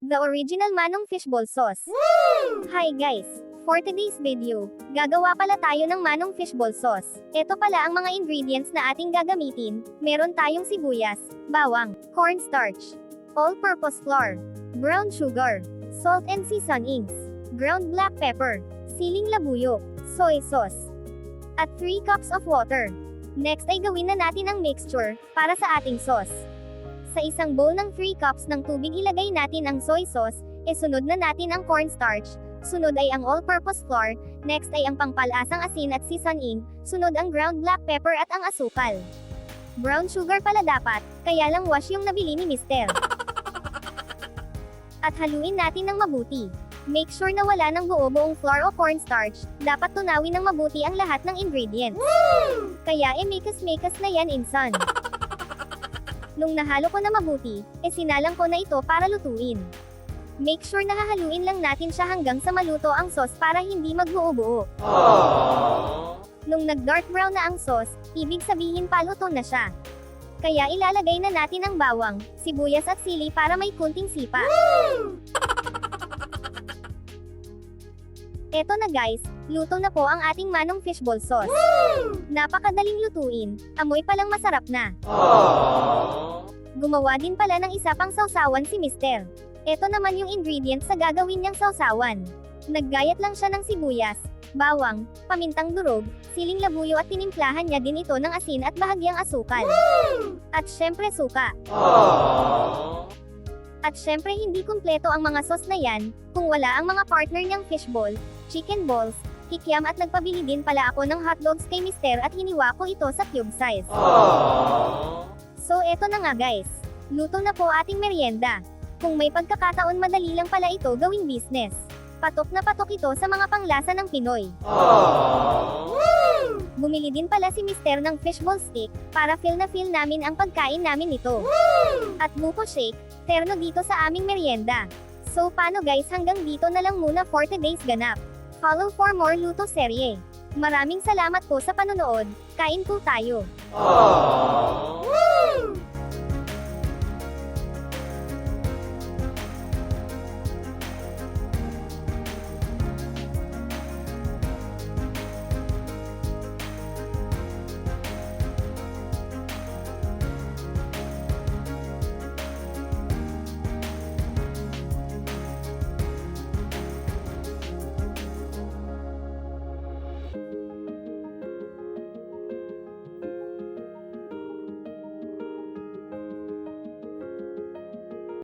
the original Manong Fishball Sauce. Hi guys! For today's video, gagawa pala tayo ng Manong Fishball Sauce. Ito pala ang mga ingredients na ating gagamitin. Meron tayong sibuyas, bawang, cornstarch, all-purpose flour, brown sugar, salt and seasonings, ground black pepper, siling labuyo, soy sauce, at 3 cups of water. Next ay gawin na natin ang mixture para sa ating sauce. Sa isang bowl ng 3 cups ng tubig ilagay natin ang soy sauce, sunod na natin ang cornstarch, sunod ay ang all-purpose flour, next ay ang pangpalasang asin at seasoning, sunod ang ground black pepper at ang asukal. Brown sugar pala dapat, kaya lang wash yung nabili ni Mister. At haluin natin ng mabuti. Make sure na wala ng buo-buong flour o cornstarch, dapat tunawin ng mabuti ang lahat ng ingredients. Kaya mekas-mekas na yan insan. Nung nahalo ko na mabuti, sinalang ko na ito para lutuin. Make sure na hahaluin lang natin siya hanggang sa maluto ang sauce para hindi magbuo-buo. Nung nag-dark brown na ang sauce, ibig sabihin paluto na siya. Kaya ilalagay na natin ang bawang, sibuyas at sili para may kunting sipa. Eto na guys, luto na po ang ating Manong Fishball Sauce. Napakadaling lutuin, amoy palang masarap na. Gumawa din pala ng isa pang sausawan si Mister. Ito naman yung ingredients sa gagawin niyang sausawan. Naggayat lang siya ng sibuyas, bawang, pamintang durog, siling labuyo at tinimplahan niya din ito ng asin at bahagyang asukal. At syempre suka. At syempre hindi kumpleto ang mga sauce na yan, kung wala ang mga partner niyang fishball, chicken balls, kikiam at nagpabili din pala ako ng hotdogs kay Mister at hiniwa ko ito sa cube size. So eto na nga guys, luto na po ating merienda. Kung may pagkakataon madali lang pala ito gawing business. Patok na patok ito sa mga panglasa ng Pinoy. Bumili din pala si Mister ng fishball stick, para feel na feel namin ang pagkain namin nito. At buko shake, terno dito sa aming merienda. So paano guys, hanggang dito na lang muna for today's ganap. Follow for more luto serye. Maraming salamat po sa panonood, kain po tayo.